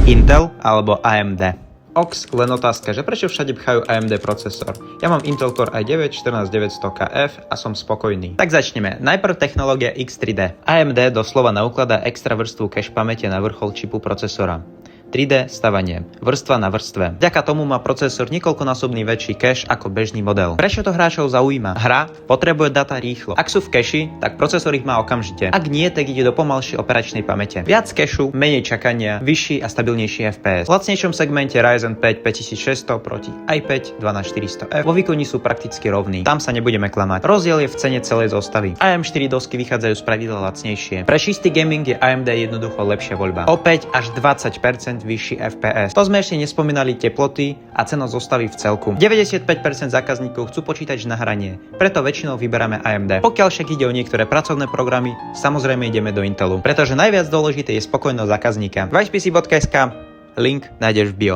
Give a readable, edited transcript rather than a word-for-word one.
Intel alebo AMD? Ox, len otázka, že prečo všade pchajú AMD procesor? Ja mám Intel Core i9 14900KF a som spokojný. Tak začneme. Najprv technológia X3D. AMD doslova naukladá extra vrstvu cache pamäte na vrchol čipu procesora. 3D stavanie. Vrstva na vrstve. Vďaka tomu má procesor niekoľkonásobný väčší cache ako bežný model. Prečo to hráčov zaujíma? Hra potrebuje data rýchlo. Ak sú v cache, tak procesor ich má okamžite. Ak nie, tak ide do pomalšej operačnej pamäte. Viac cache, menej čakania, vyšší a stabilnejší FPS. V lacnejšom segmente Ryzen 5 5600 proti i5 12400F vo výkoni sú prakticky rovní. Tam sa nebudeme klamať. Rozdiel je v cene celej zostavy. AM4 dosky vychádzajú spravidla lacnejšie. Pre čistý gaming je AMD jednoducho lepšia voľba. Opäť až 20% vyšší FPS. To sme ešte nespomínali teploty a cena zostavy v celku. 95% zákazníkov chcú počítač na hranie, preto väčšinou vyberáme AMD. Pokiaľ však ide o niektoré pracovné programy, samozrejme ideme do Intelu, pretože najviac dôležité je spokojnosť zákazníka. Vajspc.sk, link nájdeš v bio.